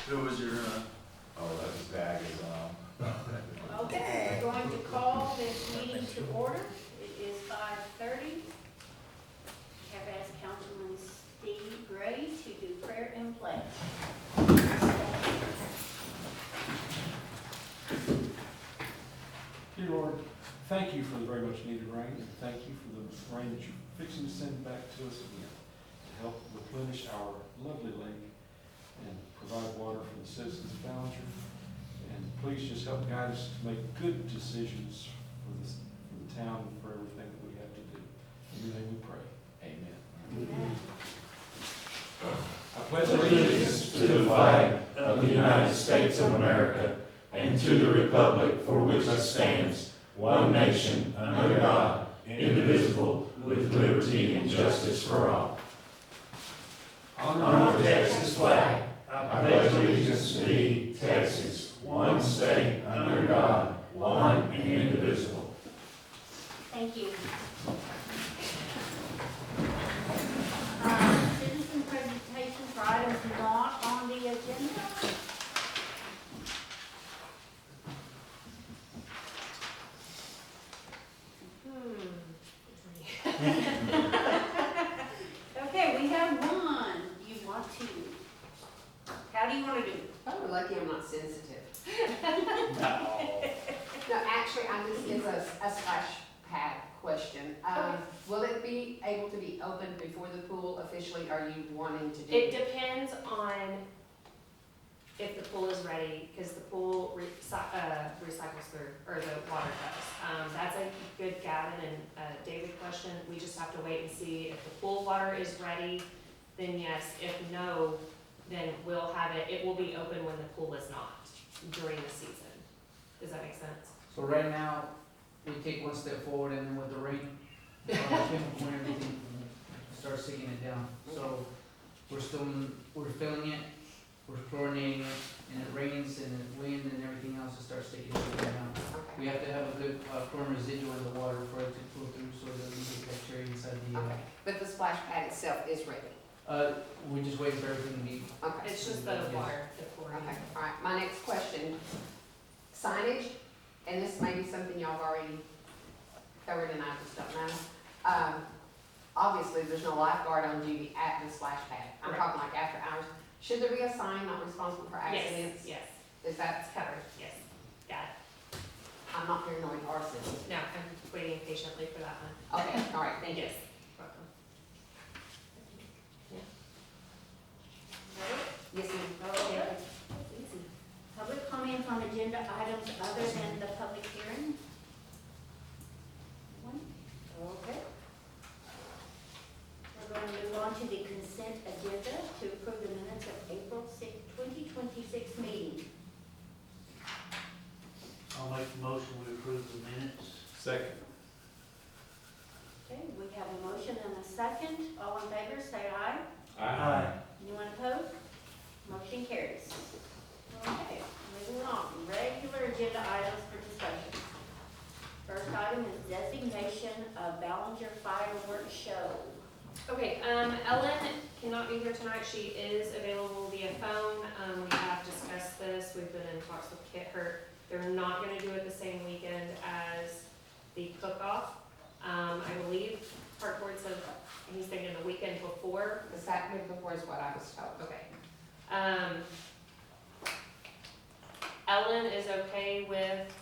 Who was your, Oh, that's his bag is, Okay, we're going to call this meeting to order. It is 5:30. Have asked Councilman Steve Gray to do prayer and pledge. Dear Lord, thank you for the very much needed rain, and thank you for the rain that you're fixing to send back to us again to help replenish our lovely lake and provide water for the citizens of Ballinger. And please just help guide us to make good decisions for the town and for everything that we have to do. In your name we pray. Amen. Amen. I pledge Allegiance to the flag of the United States of America and to the republic for which it stands, one nation, under God, indivisible, with liberty and justice for all. Honor the Texas flag. I pledge allegiance to thee, Texas, one state, under God, one and indivisible. Thank you. Citizen presentation for items not on the agenda. Okay, we have one. Do you want to? How do you want to do? Oh, we're lucky I'm not sensitive. no. No, actually, this is a splash pad question. Will it be able to be opened before the pool officially? Are you wanting to do It depends on if the pool is ready, because the pool recycles through, or the water does. That's a good Gavin and David question. We just have to wait and see if the pool water is ready, then yes. If no, then we'll have it, it will be open when the pool is not during the season. Does that make sense? So right now, we take one step forward and then with the rain, when everything starts sinking it down. So we're filling it, we're chlorinating it, and it rains and it wind and everything else, it starts taking it down. Okay. We have to have a good chlorine residual in the water for it to flow through so it doesn't get bacteria inside the, Okay, but the splash pad itself is ready. we just wait for everything to be, Okay. It's just the water, the chlorine. Okay, all right. My next question, signage, and this may be something y'all have already covered and I just don't know. Obviously, there's no lifeguard on duty at the splash pad. I'm Right. talking like after hours. Should there be a sign not responsible for accidents? Yes, Is that covered? yes, got it. I'm not paranoid arson. No, I'm waiting patiently for that one. Okay, all right, thank you. Yes, welcome. Yes, ma'am. Okay. Easy. Public comment on agenda items other than the public hearing? One? Okay. We're going to move on to the consent agenda to approve the minutes of April 6, 2026 meeting. I'll make the motion, we approve the minutes. Second. Okay, we have a motion and a second. All in favor, say aye. Aye. Anyone opposed? Motion carries. Okay, moving on. Regular agenda items for discussion. First item is designation of Ballinger Fireworks Show. Okay, Ellen cannot be here tonight. She is available via phone. We have discussed this. We've been in talks with Kit Hurt. They're not gonna do it the same weekend as the cook-off. I believe Park Board said he's thinking the weekend before. The Saturday before is what I was told. Okay. Ellen is okay with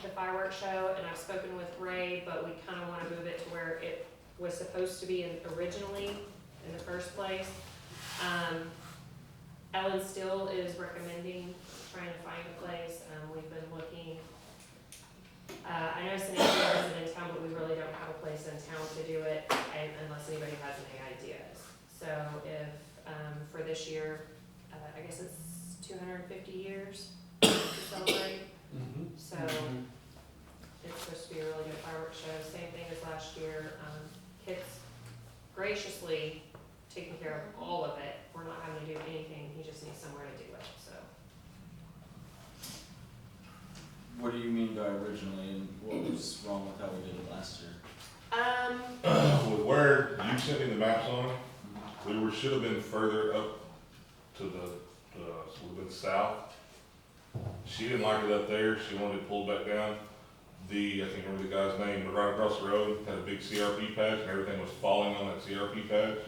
the fireworks show, and I've spoken with Ray, but we kind of want to move it to where it was supposed to be originally in the first place. Ellen still is recommending trying to find a place. We've been looking. I know San Antonio isn't in town, but we really don't have a place in town to do it, unless anybody has any ideas. So if, for this year, I guess it's 250 years to celebrate. So it's supposed to be a really good fireworks show. Same thing as last year. Kit's graciously taking care of all of it. We're not having to do anything. He just needs somewhere to do it. So What do you mean by originally, and what was wrong with how we did it last year? With where you sent me the maps on, we should have been further up to the, so we've been south. She didn't like it up there, she wanted it pulled back down. I can't remember the guy's name, but right across the road had a big CRP patch and everything was falling on that CRP patch.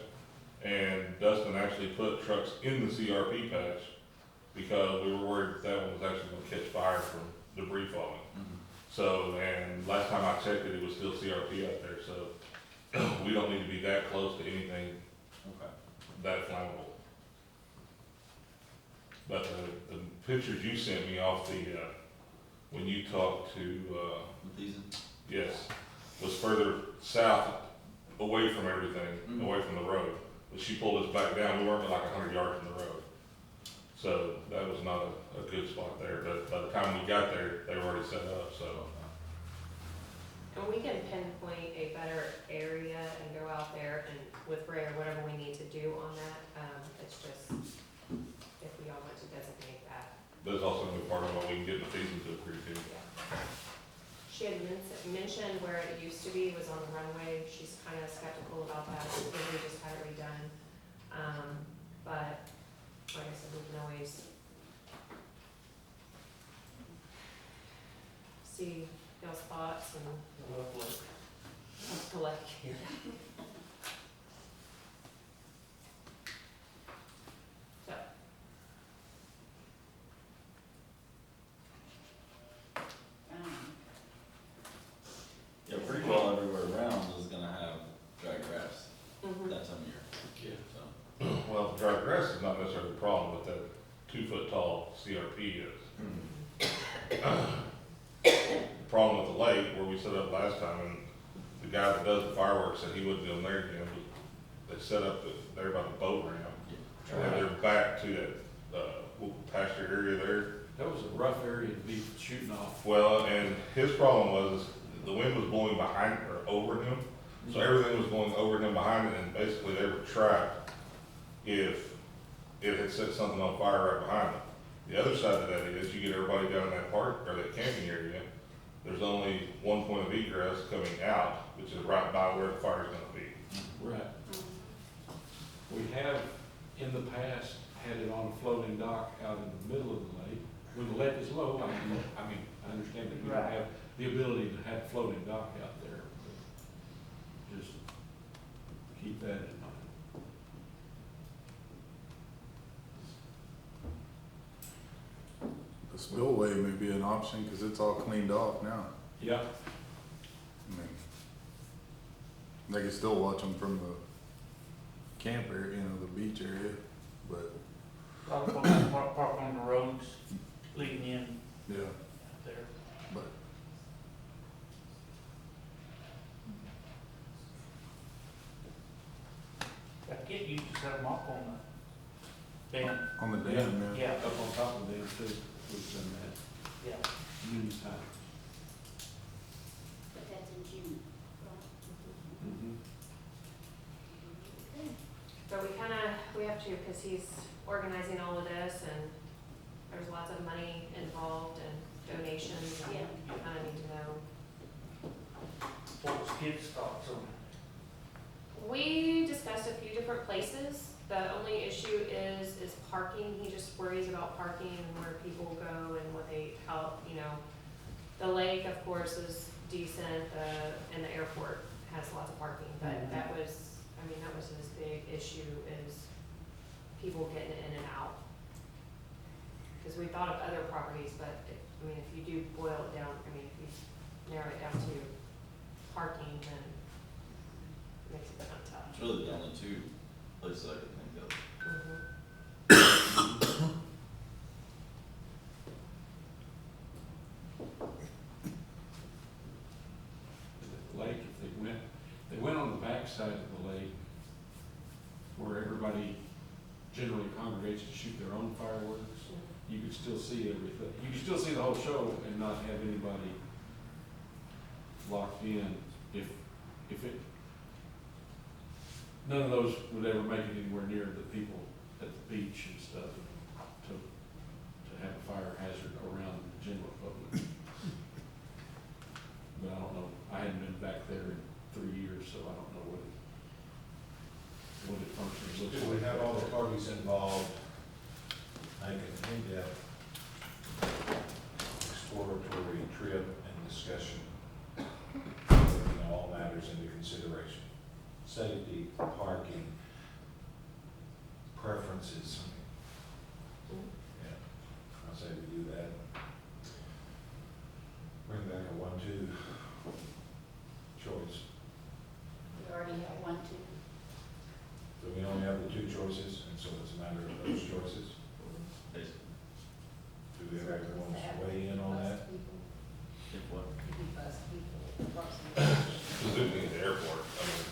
And Dustin actually put trucks in the CRP patch because we were worried that one was actually gonna catch fire from debris falling. So, and last time I checked it, it was still CRP out there, so we don't need to be that close to anything Okay. that flammable. But the pictures you sent me off the, when you talked to, These, yes, was further south, away from everything, Mhm. away from the road. But she pulled us back down, we weren't but like 100 yards from the road. So that was not a good spot there, but by the time we got there, they were already set up, so. And we can pinpoint a better area and go out there and with Ray or whatever we need to do on that. It's just, if we all want to designate that. That's also gonna be part of what we can get the season to agree to. Yeah. She had mentioned where it used to be was on the runway. She's kind of skeptical about that because we just had it redone. But like I said, we can always see y'all's thoughts and select. So, yeah, pretty well everywhere around is gonna have dry grass mhm. that time of year, Yeah. so. Well, dry grass is not necessarily the problem, but that 2-foot tall CRP is. The problem with the lake, where we set up last time, and the guy that does the fireworks said he wouldn't do them there again, was they set up there by the boat ramp. And then they're back to that, pasture area there. That was a rough area to be shooting off. Well, and his problem was the wind was blowing behind or over him. So everything was going over him behind it, and basically they were trapped if it had set something on fire right behind them. The other side of that is you get everybody down in that park or that camping area, there's only one point of egress coming out, which is right by where the fire's gonna be. Right. We have, in the past, had it on a floating dock out in the middle of the lake. When the lake is low, I understand that we don't have the ability to have floating dock out there. But just keep that in mind. The spillway may be an option, cause it's all cleaned off now. Yeah, I mean, they can still watch them from the camp area, the beach area, but, Park on the roads leading in yeah, there. but. I get you to set them up on the dam. On the dam, yeah. Yeah, up on top of there too, we've done that yeah. many times. But that's in June. But we have to, because he's organizing all of this and there's lots of money involved and donations. And Yeah. you kind of need to know. What was kids' thoughts on it? We discussed a few different places. The only issue is parking. He just worries about parking and where people go and what how, the lake, of course, is decent, and the airport has lots of parking, but that was his big issue is people getting in and out. Cause we thought of other properties, but if you do boil it down, if you narrow it down to parking, then it makes it a bit tough. It's really the only two places I could think of. Mhm. The lake, if they went on the backside of the lake where everybody generally congregates to shoot their own fireworks, you could still see everything. You could still see the whole show and not have anybody locked in if it, none of those would ever make it anywhere near the people at the beach and stuff to have a fire hazard around the general public. But I don't know, I hadn't been back there in 3 years, so I don't know what it functions looks Do like. we have all the parties involved making exploratory trip and discussion, taking all matters into consideration. Safety, parking, preferences. Yeah, I say we do that. Bring back a 1-2 choice. We already have 1, 2. So we only have the 2 choices, and so it's a matter of those choices. Do we have everyone weigh in on that? If what? Specifically at the airport, I mean,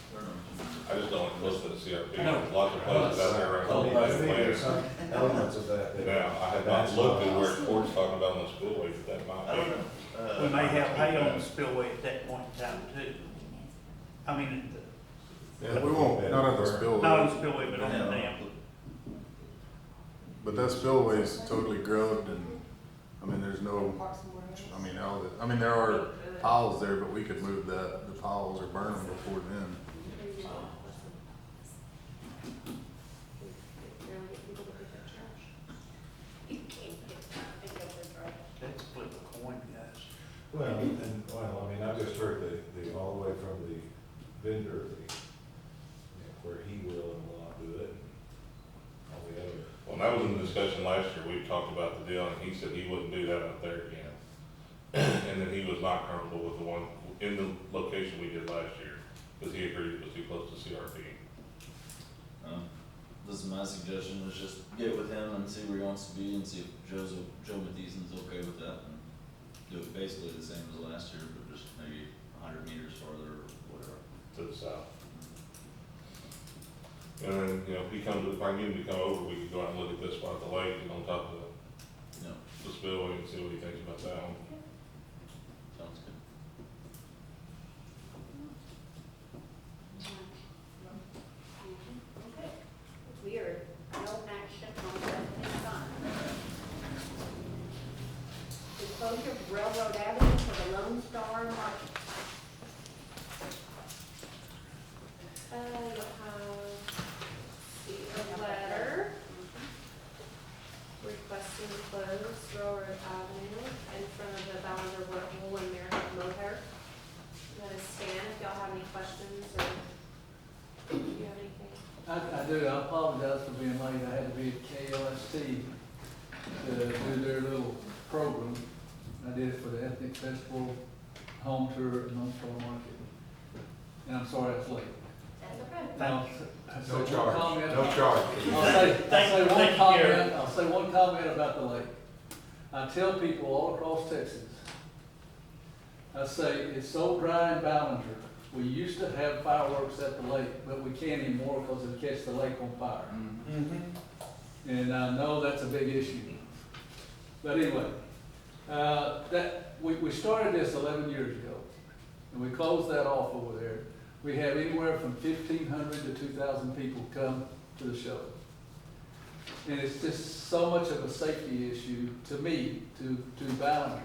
I just don't want to close to the CRP. No. There's lots of places out there right now. I think there's some elements of that. Now, I have not looked at where Court's talking about in the spillway, but that might I don't be. know. We may have hay on the spillway at that point in time too. I mean, Yeah, we won't, not at the spillway. not on the spillway, but on the dam. But that spillway's totally grubbed and, I mean, there's no, there are piles there, but we could move the piles or burn them before then. You can't pick up the trash. Let's flip a coin, guys. Well, I mean, I just heard the all the way from the vendor, where he will and will not do it, and all the other. Well, that was in the discussion last year, we talked about the deal, and he said he wouldn't do that up there again. And then he was not comfortable with the one in the location we did last year, because he agreed it was too close to CRP. This is my suggestion, is just get with him and see where he wants to be and see if Joe Matheson's okay with that and do it basically the same as last year, but just maybe 100 meters farther or whatever. To the south. And then, if he comes, if I need him to come over, we could go out and look at this spot at the lake and on top of No, the spillway and see what he thinks about that one. sounds good. Okay. We are no action on that at this time. The closure of Railroad Avenue for the Lone Star Market. You'll have, see, a letter requesting to close Railroad Avenue in front of the Ballinger Wool and American Mohair. Let us stand if y'all have any questions or do you have anything? I do, I apologize for being late, I had to be at KLST to do their little program. I did it for the Ethnic Festival, home tour, and Lone Star Market. And I'm sorry I was late. That's okay. No charge. No charge. I'll say one comment about the lake. I tell people all across Texas, I say, it's so dry in Ballinger. We used to have fireworks at the lake, but we can't anymore because it'll catch the lake on fire. And I know that's a big issue. But anyway, we started this 11 years ago, and we closed that off over there. We have anywhere from 1,500 to 2,000 people come to the show. And it's just so much of a safety issue to me, to Ballinger,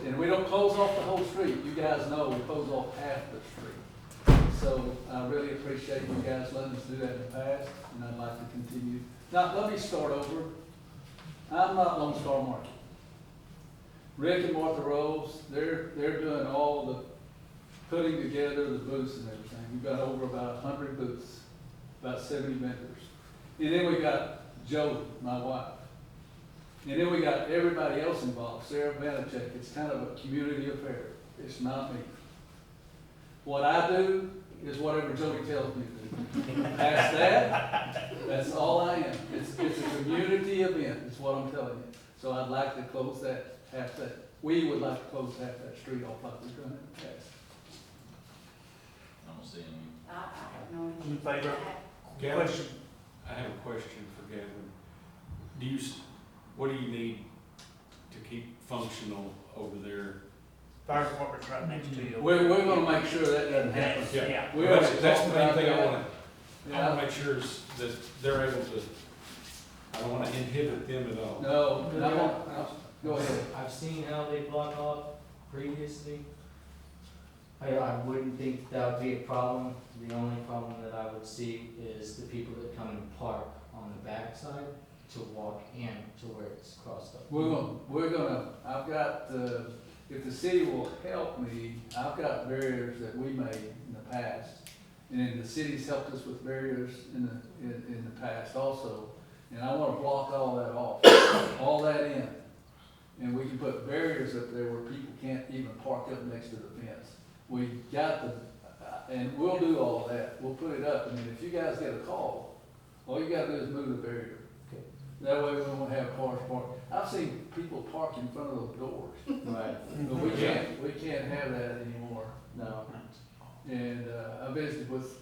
and we don't close off the whole street. You guys know we close off half the street. So I really appreciate you guys letting us do that in the past, and I'd like to continue. Now, let me start over. I'm not Lone Star Market. Rick and Martha Rose, they're doing all the putting together the booths and everything. We've got over about 100 booths, about 70 vendors. And then we got Joe, my wife. And then we got everybody else involved, Sarah Vanacek. It's kind of a community affair. It's not me. What I do is whatever Jody tells me to do. Past that, that's all I am. It's a community event, is what I'm telling you. So I'd like to close that, half that. We would like to close half that street off like we've done in the past. I don't see any. I have no. In favor? Gavin, Question. I have a question for Gavin. What do you need to keep functional over there? Fire department's right next to you. We're gonna make sure that doesn't happen. Yeah. We already That's talked the main about thing I that. wanna, I wanna make sure is that they're able to, I don't wanna inhibit them at all. No, go ahead. I've seen how they block off previously. I wouldn't think that would be a problem. The only problem that I would see is the people that come and park on the backside. to walk in to where it's crossed up. I've got, if the city will help me, I've got barriers that we made in the past. And then the city's helped us with barriers in the past also. And I wanna block all that off, all that in. And we can put barriers up there where people can't even park up next to the fence. We got and we'll do all that, we'll put it up, I mean, if you guys get a call, all you gotta do is move the barrier. Okay. That way we won't have cars parked. I've seen people park in front of those doors, Right. but we can't have that anymore. No. And, I visited with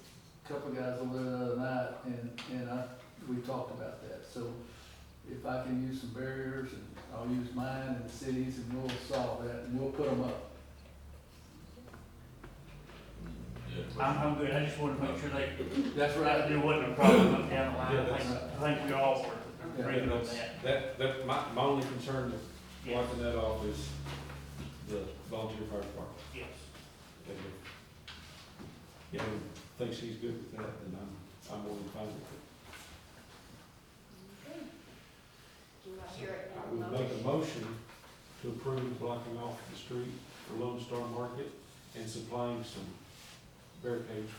a couple of guys over there the other night, and we talked about that, so if I can use some barriers, and I'll use mine and the cities, and we'll solve that, and we'll put them up. I'm good, I just wanted to make sure That's right. there wasn't a problem up down the line. Yeah, I think we all were agreeing on that. That, my only concern with Yes, blocking that off is the volunteer fire department. yes. And if Gavin thinks he's good with that, then I'm more than fine with it. Do I hear it? I would make a motion to approve blocking off the street for Lone Star Market and supplying some barricades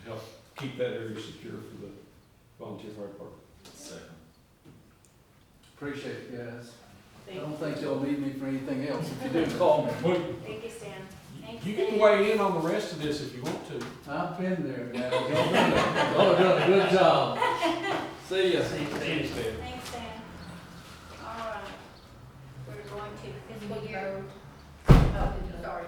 to help keep that area secure for the volunteer fire department. Second. Appreciate it, guys. I Thank don't think y'all need me for anything else. If you do, call me. Thank you, Stan. Thanks, You can Stan. weigh in on the rest of this if you want to. I've been there, guys. Y'all done a good job. See ya. See, Thanks, Stan. All right. We're going to fiscal year. Sorry.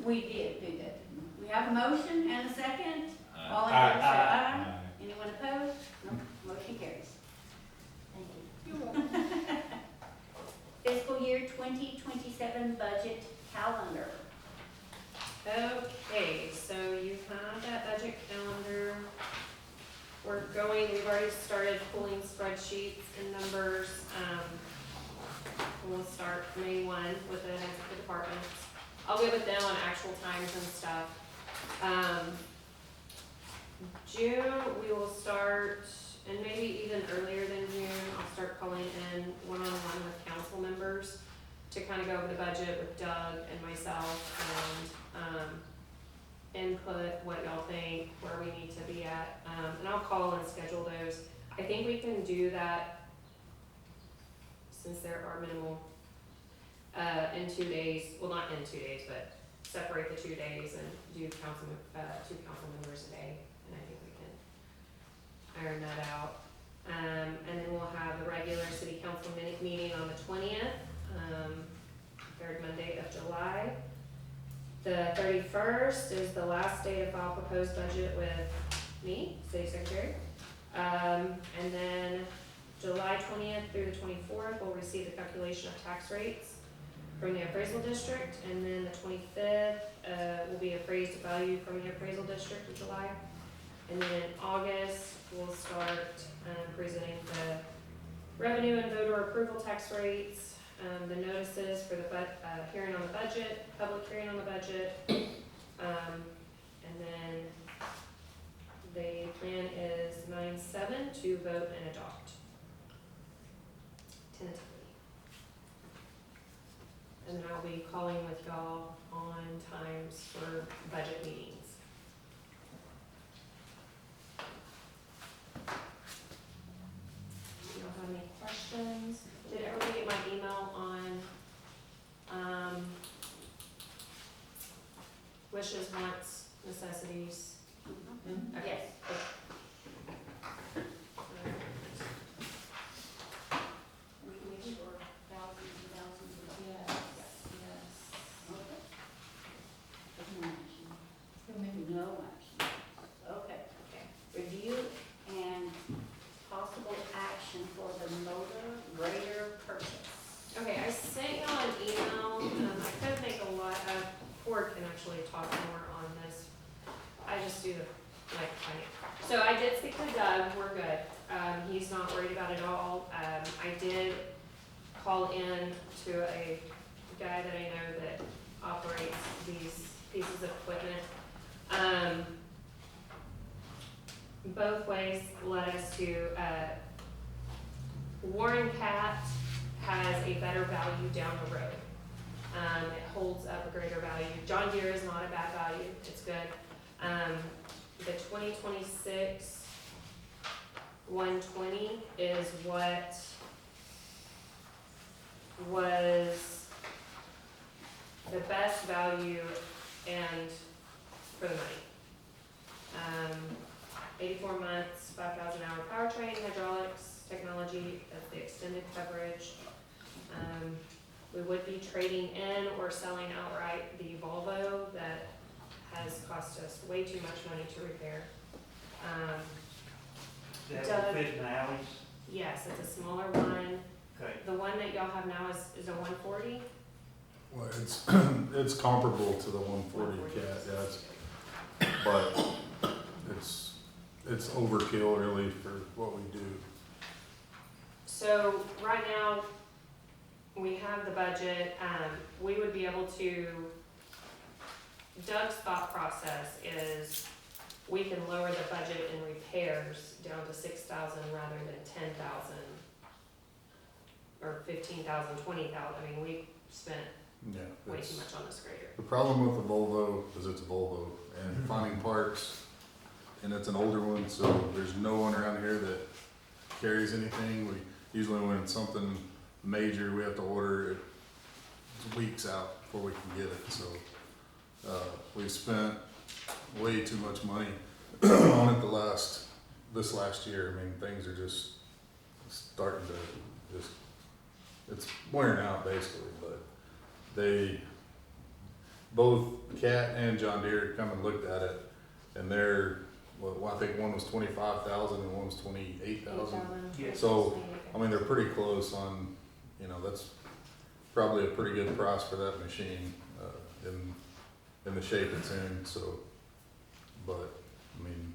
We did do that. We have a motion and a second. All in favor, say aye. Anyone opposed? No. Motion carries. Thank you. You're welcome. Fiscal year 2027 budget calendar. Okay, so you have that budget calendar. We've already started pulling spreadsheets and numbers. We'll start May 1 with the heads of the departments. I'll get with them on actual times and stuff. June, we will start, and maybe even earlier than June, I'll start calling in one-on-one with council members to kind of go over the budget with Doug and myself and, input what y'all think, where we need to be at. And I'll call and schedule those. I think we can do that since there are minimal, in 2 days, well, not in 2 days, but separate the 2 days and do two council members a day. And I think we can iron that out. And then we'll have the regular city council meeting on the 20th, third Monday of July. The 31st is the last day to file proposed budget with me, city secretary. And then July 20th through the 24th, we'll receive the calculation of tax rates from the appraisal district. And then the 25th, will be appraised value from the appraisal district in July. And then in August, we'll start presenting the revenue and voter approval tax rates, the notices for the hearing on the budget, public hearing on the budget. And then the plan is 9/7 to vote and adopt, tentatively. And then I'll be calling with y'all on times for budget meetings. You don't have any questions? Did everybody get my email on, wishes, wants, necessities? Okay. Yes. We can make sure thousands and thousands of. Yes, yes. Okay. No action. No action. Okay. Okay. Review and possible action for the motor grader purchase. Okay, I sent y'all an email, I couldn't make a lot of, Ford can actually talk more on this. I just do the, like, so I did speak to Doug, we're good, he's not worried about it all. I did call in to a guy that I know that operates these pieces of equipment. Both ways led us to, Warren Cat has a better value down the road. It holds up a greater value. John Deere is not a bad value, it's good. The 2026 120 is what was the best value and for the money. 84 months, 5,000 hour powertrain, hydraulics, technology, that's the extended coverage. We would be trading in or selling outright the Volvo that has cost us way too much money to repair. That Doug- will fit in the alleys? Yes, it's a smaller one. Okay. The one that y'all have now is a 140? Well, it's comparable to the 140 cat, yeah, but it's overkill really for what we do. So right now, we have the budget, we would be able to, Doug's thought process is we can lower the budget in repairs down to 6,000 rather than 10,000 or 15,000, 20,000. I mean, we spent Yeah. way it's- too much on this grader. The problem with the Volvo is it's a Volvo and finding parts, and it's an older one, so there's no one around here that carries anything. We usually when it's something major, we have to order it weeks out before we can get it, so, we've spent way too much money on it this last year. I mean, things are just starting to it's wearing out basically, but both Cat and John Deere come and looked at it, and they're, well, I think one was 25,000 and one was 28,000. Yes. So, I mean, they're pretty close on, that's probably a pretty good price for that machine, in the shape it's in, so. But, I mean,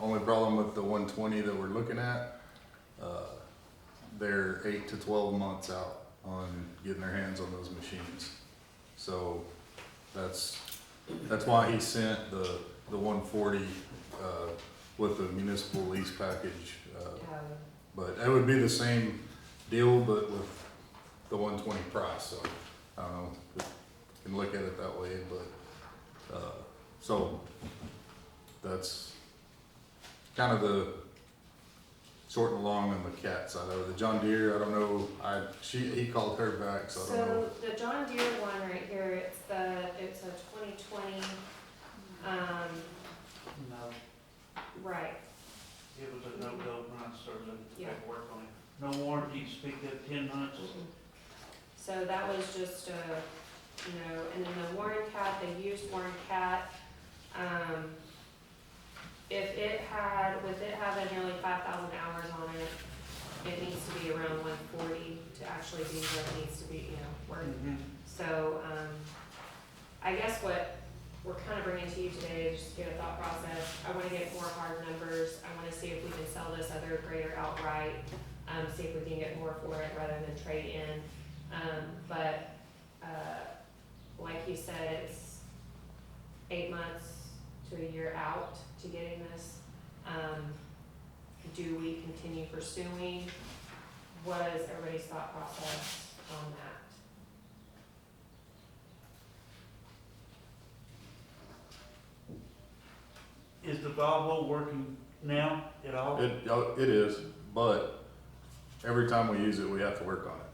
only problem with the 120 that we're looking at, they're 8 to 12 months out on getting their hands on those machines. So that's why he sent the 140 with the municipal lease package. But it would be the same deal, but with the 120 price. So I don't know, you can look at it that way, but so that's kind of the short and long on the Cat side of it. The John Deere, I don't know, he called her back, so I don't know. So the John Deere one right here, it's a 2020, No, right, it was a no-go when I started looking Yeah. at work on it. No warranty, speak up 10 months. so that was just and then the Warren Cat, the used Warren Cat, with it having nearly 5,000 hours on it, it needs to be around 140 to actually be what it needs to be, worth. So, I guess what we're kind of bringing to you today is just get a thought process. I want to get more hard numbers. I want to see if we can sell this other grader outright, see if we can get more for it rather than trade in. But like you said, it's 8 months to a year out to getting this. Do we continue pursuing? What is everybody's thought process on that? Is the Volvo working now at all? It is, but every time we use it, we have to work on it.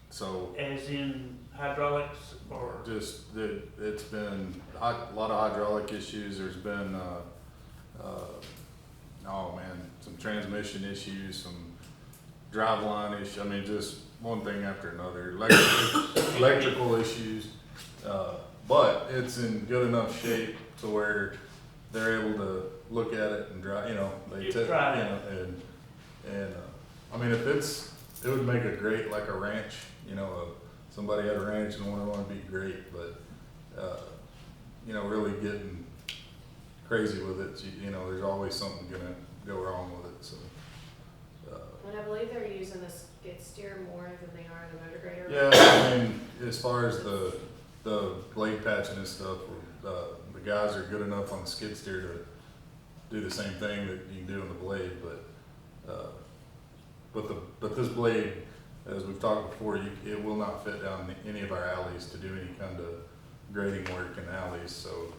So As in hydraulics or? just it's been a lot of hydraulic issues. There's been some transmission issues, some driveline issues. I mean, just one thing after another. Electrical issues, but it's in good enough shape to where they're able to look at it and drive. I mean, it would make a great, like a ranch. Somebody had a ranch and one would be great, but really getting crazy with it, there's always something gonna go wrong with it. So, And I believe they're using the skid steer more than they are the motor grader. yeah, I mean, as far as the blade patching and stuff, the guys are good enough on the skid steer to do the same thing that you can do on the blade, but but this blade, as we've talked before, it will not fit down any of our alleys to do any kind of grading work in alleys, so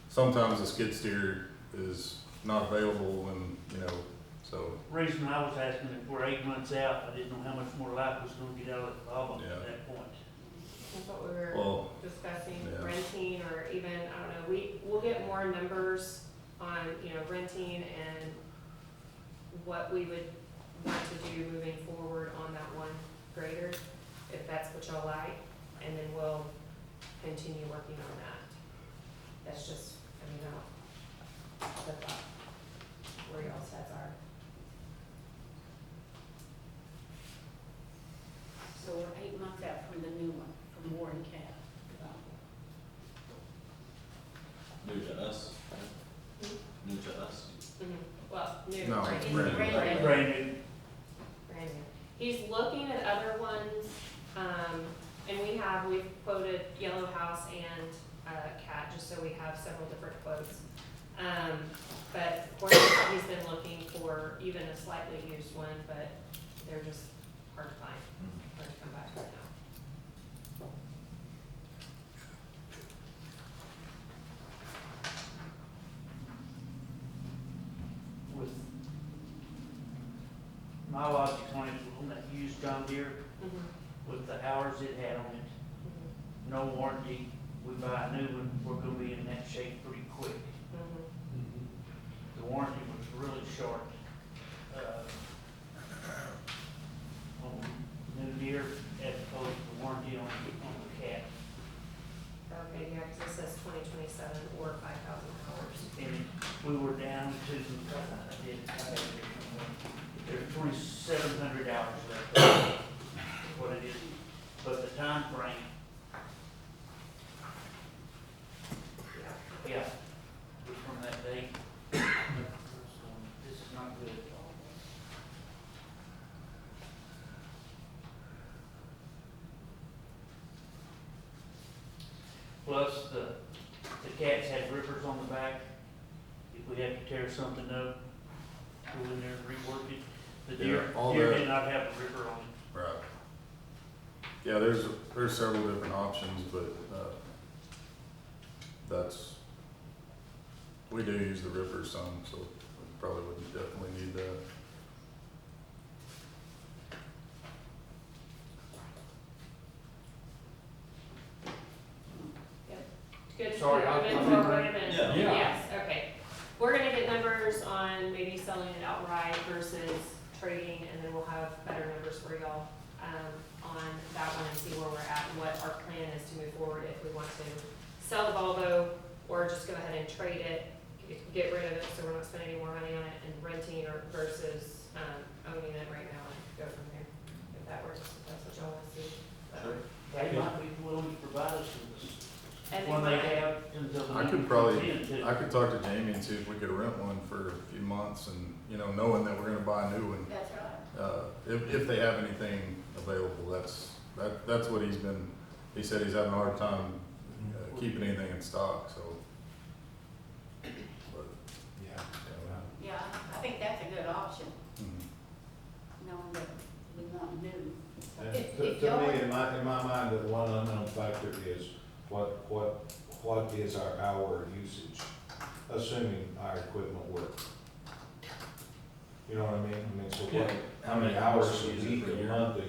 sometimes the skid steer is not available when, so, Reason I was asking, if we're 8 months out, I didn't know how much more life was gonna get out of the problem Yeah. at that point. That's what we were well, discussing, yeah. renting, or even, I don't know, we'll get more numbers on, renting and what we would want to do moving forward on that one grader, if that's what y'all like, and then we'll continue working on that. That's just, the thought, where y'all's heads are. So we're 8 months out from the new one, from Warren Cat. New to us? New to us? Well, new, No, right, it's he's brand new. brand new. Brand new. Brand new. He's looking at other ones, and we've quoted Yellow House and, Cat, just so we have several different quotes. But of course, he's been looking for even a slightly used one, but they're just hard to find, hard to come back right now. With my logic on it, on that used John Deere, with the hours it had on it, no warranty, we buy a new one, we're gonna be in that shape pretty quick. The warranty was really short. On new Deere as opposed to the warranty on the Cat. Okay, yeah, 'cause it says 2027 or 5,000 hours. And we were down to, there's 2,700 hours left, is what it is. But the time frame, yeah, was from that date. This is not good at all. Plus, the Cats had rippers on the back. If we had to tear something up, go in there and rework it. The Yeah, Deere, all Deere that- did not have a ripper on it. right. Yeah, there's several different options, but, we do use the ripper some, so we probably wouldn't definitely need that. Good, Sorry, moving I'm forward, and Yeah. Yeah. yes, okay. We're gonna get numbers on maybe selling it outright versus trading, and then we'll have better numbers for y'all, on that one and see where we're at and what our plan is to move forward if we want to sell the Volvo or just go ahead and trade it, get rid of it so we're not spending any more money on it and renting or versus, owning it right now and go from there. If that works, if that's what y'all wanna see. Sure. They might be willing to provide us with this, And when then they have until the. I new could one probably, comes in, too. I could talk to Jamie and see if we could rent one for a few months and, knowing that we're gonna buy a new one. That's right. If they have anything available, that's what he said he's having a hard time keeping anything in stock, so. But, Yeah. Yeah, I think that's a good option, mhm. knowing that we want new. And If to y'all- me, in my mind, the one unknown factor is what is our hour usage, assuming our equipment works. You know what I mean? So what, how many hours a week, a month,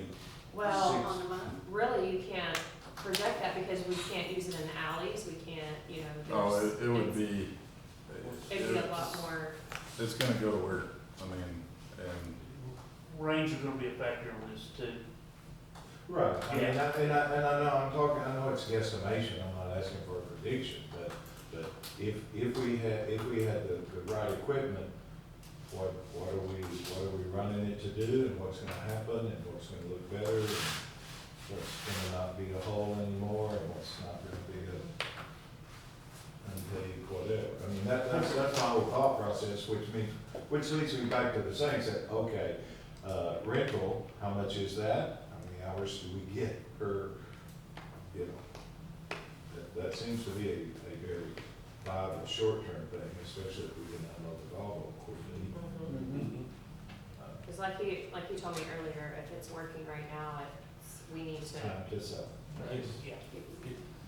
Well, Six. on the month, really, you can't project that because we can't use it in the alleys, we can't, Oh, there's. it would be. It'd be a lot more, It's gonna go to work, and Range is gonna be a factor on this too. right, I mean, and I know it's guesstimation, I'm not asking for a prediction, but if we had the right equipment, what are we running it to do, and what's gonna happen, and what's gonna look better, and what's gonna not be a hole anymore, and what's not gonna be a unpaid whatever. I mean, that's my whole thought process, which leads me back to the saying, that, okay, rental, how much is that? How many hours do we get per, that seems to be a very viable short-term thing, especially if we can unload the Volvo quickly. Cause like you told me earlier, if it's working right now, we need to, Time to sell. Yeah.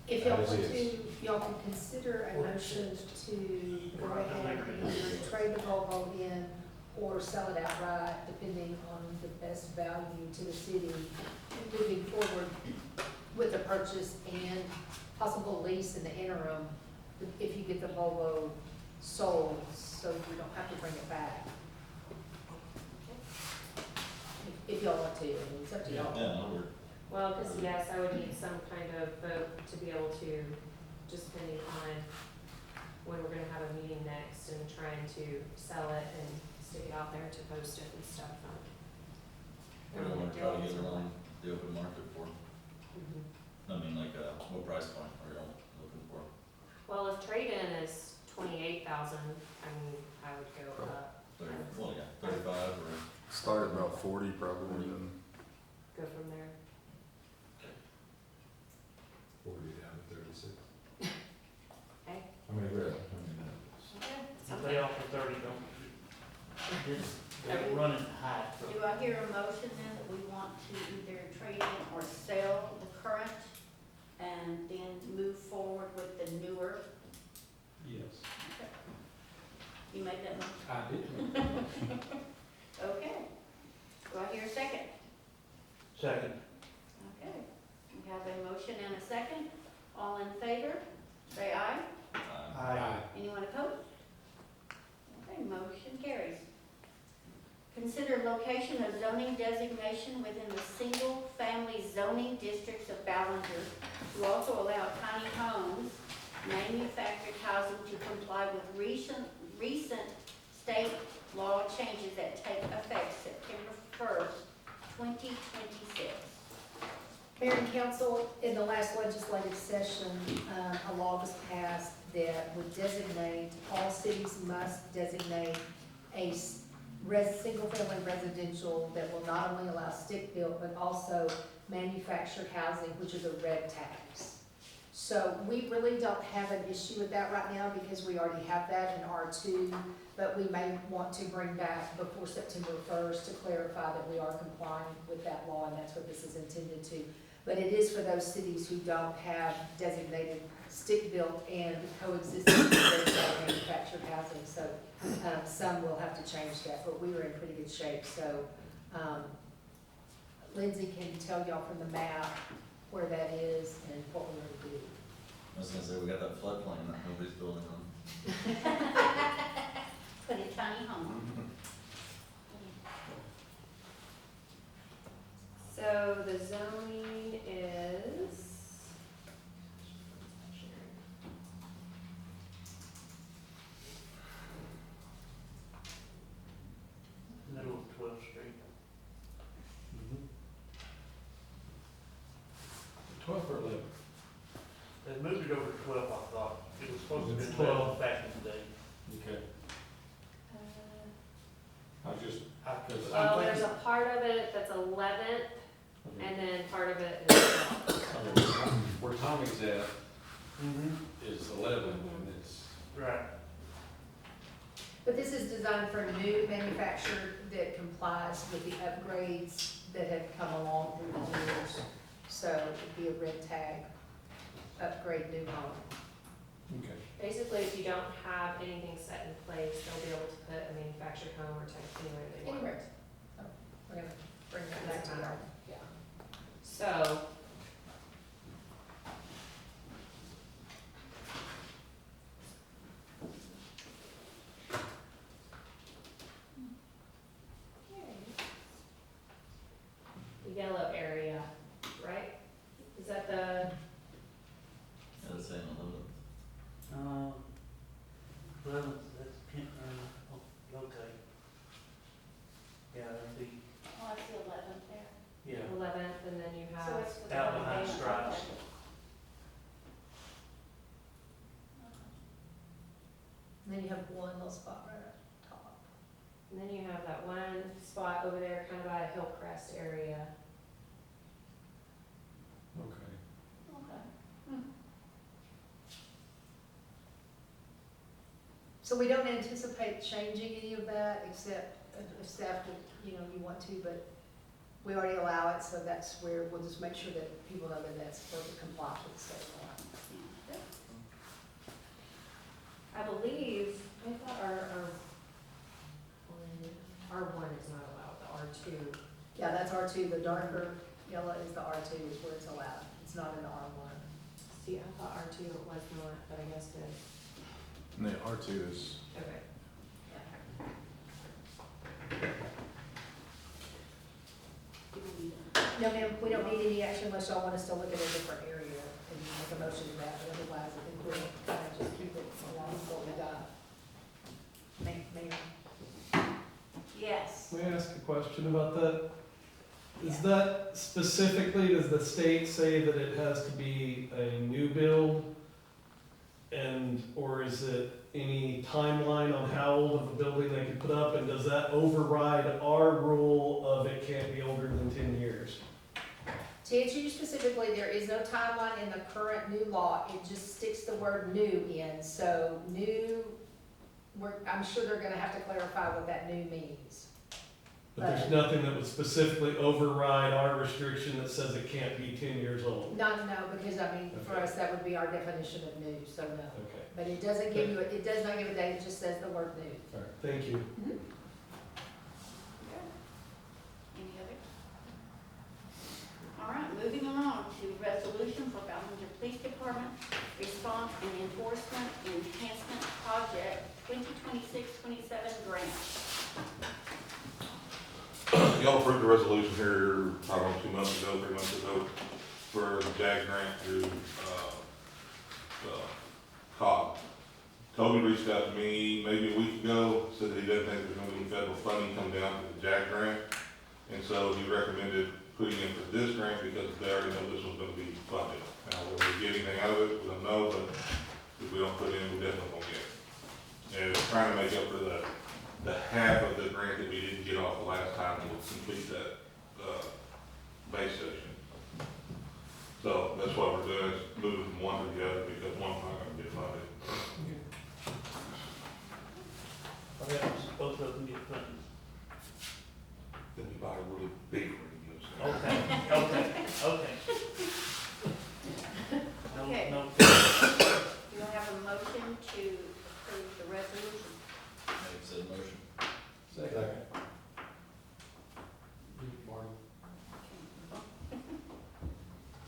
If y'all As want is. to, y'all can consider a motion to go ahead and either trade the Volvo in or sell it outright, depending on the best value to the city, moving forward with the purchase and possible lease in the interim, if you get the Volvo sold, so you don't have to bring it back. If y'all want to, I mean, it's up to y'all. Yeah, no, we're, well, cause yes, I would need some kind of vote to be able to, just depending on when we're gonna have a meeting next and trying to sell it and stick it out there to post it and stuff. we don't wanna try to get it on the open market for, I mean, like, what price point are you looking for? Well, if trade-in is 28,000, I mean, I would go up, 30, well, yeah, 35 or, Start at about 40 probably, and go from there. 40 down to 36. Okay. I mean, really, I mean, If they offer 30, they're running high. So Do I hear a motion then that we want to either trade in or sell the current and then move forward with the newer? Yes, You made that motion? I did. Okay. Do I hear a second? second. Okay. We have a motion and a second. All in favor, say aye. Aye. Anyone opposed? Okay, motion carries. Consider location of zoning designation within the single-family zoning districts of Ballinger to also allow tiny homes, manufactured housing to comply with recent state law changes that take effect September 1st, 2026. Mayor and council, in the last legislative session, a law was passed that would designate, all cities must designate a single-family residential that will not only allow stick-built, but also manufactured housing, which is a red tax. So we really don't have an issue with that right now because we already have that in R2, but we may want to bring back before September 1st to clarify that we are complying with that law, and that's what this is intended to. But it is for those cities who don't have designated stick-built and coexisting with manufactured housing. So some will have to change that, but we were in pretty good shape. So Lindsay can tell y'all from the map where that is and what we're going to do. I was gonna say, we got that floodplain that nobody's building on. Put a tiny home. So the zoning is. Middle of 12th Street. 12 or 11? They moved it over to 12, I thought. It was supposed to be It's 12 back in the day. Okay, I was just, because Well, I'm there's thinking, a part of it that's 11th, and then part of it is 12th. where Tommy's at Mm-hmm. is 11, and it's, Right. But this is designed for new manufactured that complies with the upgrades that have come along through the years. So it'd be a red tag, upgrade new home. okay. Basically, if you don't have anything set in place, they'll be able to put a manufactured home or type anywhere they want. Anywhere. So we're gonna bring that back to y'all. Yeah. So. The yellow area, right? Is that the, Yeah, it's saying 11. 11th, that's Kent, okay. Yeah, that'd be, Oh, I see 11th there. yeah. 11th, and then you So have, it's the Out one behind day- Stripes. okay. And then you have one little spot right at the top. and then you have that one spot over there, kind of by Hillcrest area. Okay. Okay. So we don't anticipate changing any of that except if staff, you know, you want to, but we already allow it, so that's where we'll just make sure that people know that that's supposed to comply with the state law. I believe, I thought R1 is not allowed, the R2. Yeah, that's R2, the darker yellow is the R2 is where it's allowed, it's not an R1. See, I thought R2 was not, but I guess it is. And the R2 is, Okay. No, ma'am, we don't need any action unless y'all want us to look at a different area and make a motion to that, but otherwise I think we'll kind of just keep it along with what we got. Mayor? Yes. May I ask a question about that? Is that specifically, does the state say that it has to be a new build? And, or is it any timeline on how old of a building they can put up? And does that override our rule of it can't be older than 10 years? To answer you specifically, there is no timeline in the current new law, it just sticks the word new in, so new, I'm sure they're gonna have to clarify what that new means. But there's nothing that would specifically override our restriction that says it can't be 10 years old? No, because I mean, for Okay. us, that would be our definition of new, so no. Okay, But it doesn't give you, it does not give a date, it just says the word new. all right, thank you. Any other? All right, moving along to resolution for Ballinger Police Department Response and Enforcement Enhancement Project 2026-27 grant. Y'all approved a resolution here, I don't know, 2 months ago, 3 months ago, for the JAG grant through, COG. Toby reached out to me maybe a week ago, said that he didn't think there's gonna be any federal funding come down to the JAG grant. And so he recommended putting in for this grant because they already know this one's gonna be funded. Now, whether we get anything out of it, we don't know, but if we don't put in, we definitely won't get it. And it's trying to make up for the half of the grant that we didn't get off the last time to complete that, base station. So that's what we're doing, is moving from one to the other because one's not gonna get funded. Both of them get funded. Then we buy a really big radio. Okay. Okay. No, Do I have a motion to approve the resolution? Make said motion. Second. Marty?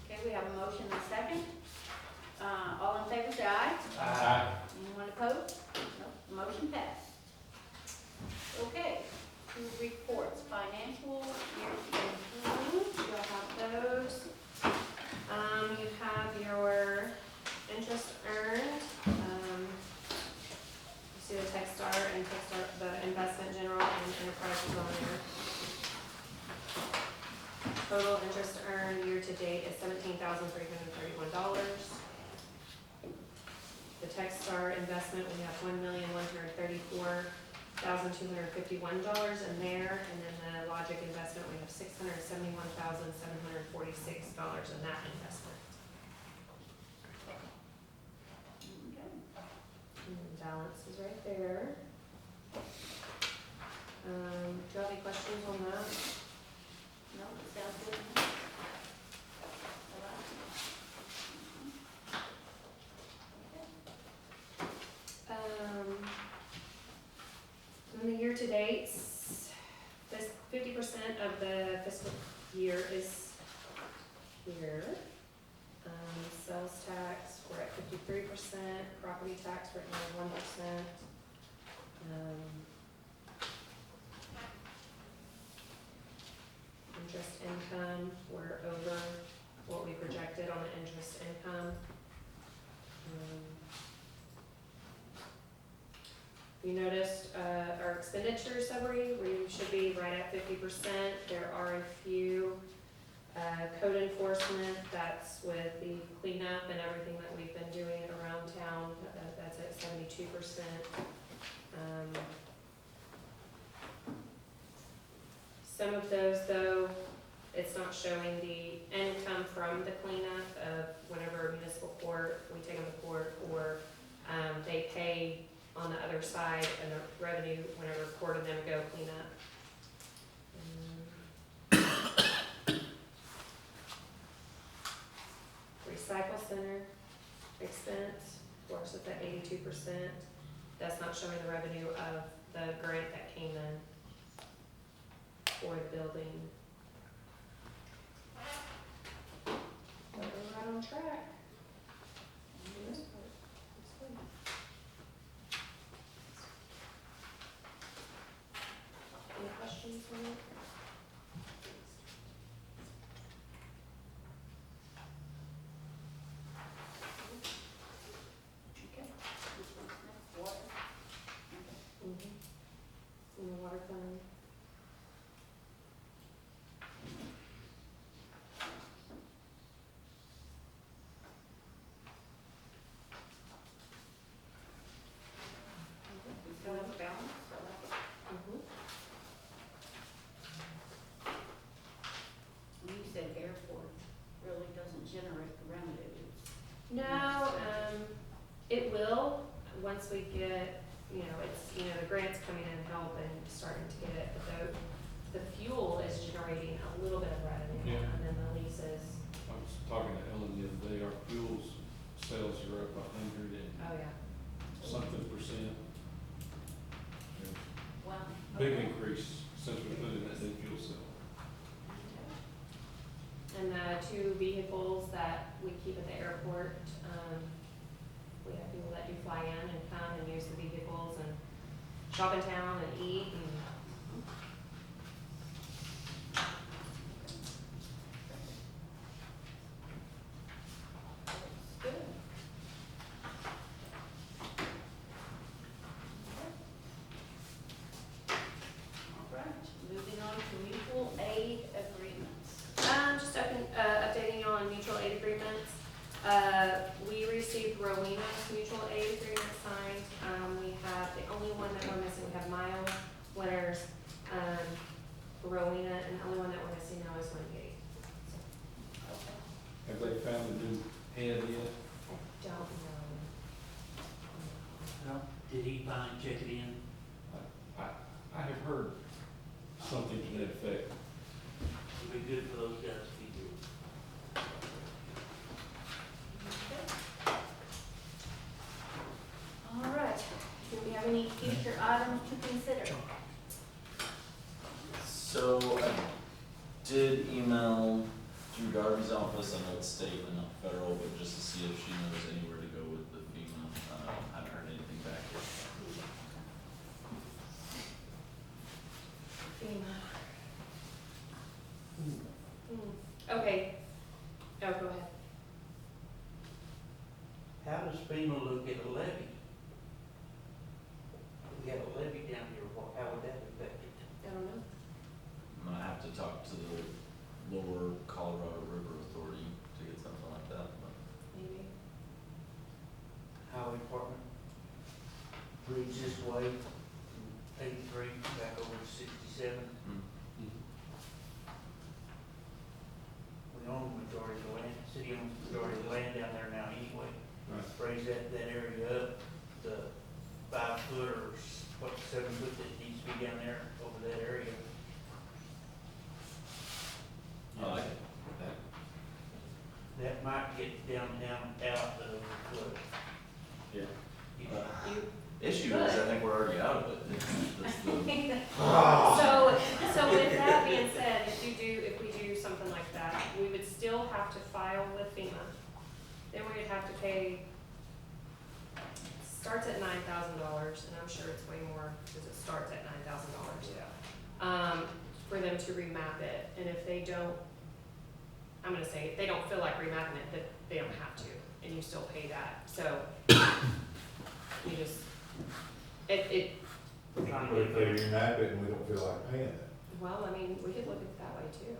Okay, we have a motion and a second. All in favor, say aye. Aye. Anyone opposed? No, motion passed. Okay, two reports, financial year-to-date. You'll have those. You have your interest earned, you see the Techstar and Techstar, the investment general and enterprise is on there. Total interest earned year-to-date is $17,331. The Techstar investment, we have $1,134,251 in there, and then the Logic investment, we have $671,746 in that investment. Okay. And the balance is right there. Do you have any questions on that? No, it sounds good. In the year-to-dates, this 50% of the fiscal year is here. Sales tax, we're at 53%, property tax, we're at 91%. Interest income, we're over what we projected on the interest income. You noticed, our expenditure summary, we should be right at 50%. There are a few, code enforcement, that's with the cleanup and everything that we've been doing around town, that's at 72%. Some of those though, it's not showing the income from the cleanup of whenever municipal court, we take them to court, or, they pay on the other side, and the revenue, whenever a quarter of them go clean up. Recycle center expense, of course, it's at 82%. That's not showing the revenue of the grant that came in for the building. But we're right on track. On this part. It's good. Any questions on it? Okay. Which one's next? Water? In the water fund. We still have a balance, so you said airport really doesn't generate the revenue. No, it will, once we get, it's, the grants coming in and help and starting to get it, but the fuel is generating a little bit of revenue, Yeah. and then the leases, I was talking to Ellen the other day, our fuels sales are up 100 and oh yeah. something percent. Wow. Big increase since we put in that new fuel cell. And the 2 vehicles that we keep at the airport, we have people that do fly in and come and use the vehicles and shop in town and eat and. Good. All right, moving on to mutual aid agreements. Just updating you on mutual aid agreements. We received Rowena's mutual aid agreement signed. We have, the only one that we're missing, we have Miles, Winners, Rowena, and the only one that we're missing now is Wingate. Have they found a new head yet? I don't know. No, did he finally check it in? I have heard something to that effect. It'd be good for those guys to be good. All right, do we have any future items to consider? So I did email Drew Darby's office, I know it's state and not federal, but just to see if she knows anywhere to go with the FEMA. Haven't heard anything back yet. Okay. Oh, go ahead. How does FEMA look at a levy? We have a levy down here, how would that affect it? I don't know. I'm gonna have to talk to the Lower Colorado River Authority to get something like that, but Maybe. Highway Department? Bridge this way, from 83 back over to 67. We own the majority of the land, city owns the majority of the land down there now anyway. Right. Raise that area up, the 5 foot or 7 foot that needs to be down there over that area. I like it. That might get downtown out of the flood. Yeah. You- You, Issue is, I think we're already out of it. That's the, so with that being said, if we do something like that, we would still have to file with FEMA. Then we would have to pay, starts at $9,000, and I'm sure it's way more, because it starts at $9,000. For them to remap it, and if they don't, I'm gonna say, if they don't feel like remapping it, that they don't have to, and you still pay that, so you just, it, We're trying But to if they remap it and we don't feel like paying it, well, I mean, we could look at it that way too.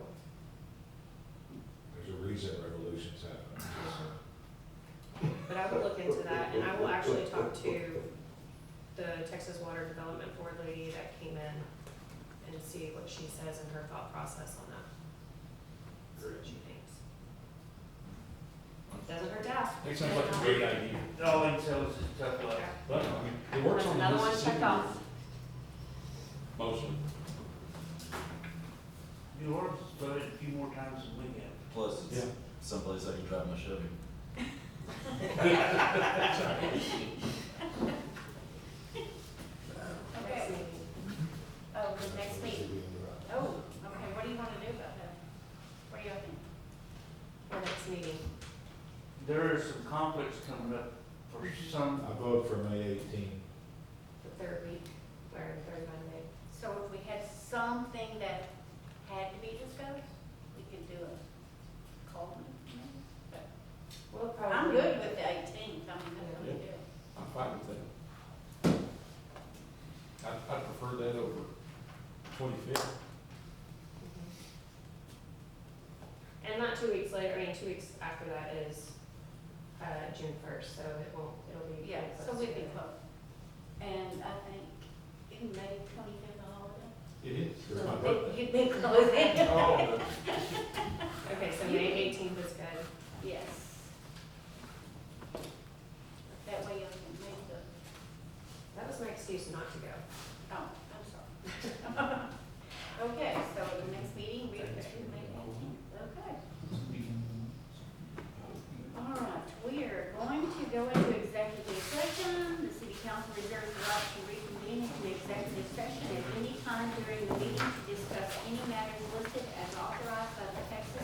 there's a reason revolution's happening. But I will look into that, and I will actually talk to the Texas Water Development Board lady that came in and see what she says and her thought process on that. See what she thinks. Doesn't hurt to ask. That sounds like a great idea. All they can tell us is tough luck. But, I mean, it works That's on the another one Mississippi checked off. River. Motion. Yours, but a few more times than we have. Plus, Yeah. it's someplace I can drive my Chevy. Okay, oh, the next meeting. Oh, okay, what do you wanna do about that? What do you think? Our next meeting. There are some conflicts coming up for some, I vote for May 18. The third week, or the third Monday. So if we had something that had to be discussed, we could do a call meeting. But We'll I'm probably. good with the 18th, I mean, that's what we do. I'm fine with that. I'd prefer that over 25th. And not 2 weeks later, I mean, 2 weeks after that is, June 1st, so it'll be. Yeah, pretty so close we'd be together. close. And I think, isn't May 25th a holiday? It is. It's my So birthday. you'd be close then. Oh, Okay, so May 18th is good. Yes. That way you can make the, That was my excuse not to go. oh, I'm sorry. Okay, so the next meeting, we expect to make that. Okay. All right, we are going to go into executive session. The city council reserves the right to reconvene into executive session at any time during the meeting to discuss any matters listed as authorized by the Texas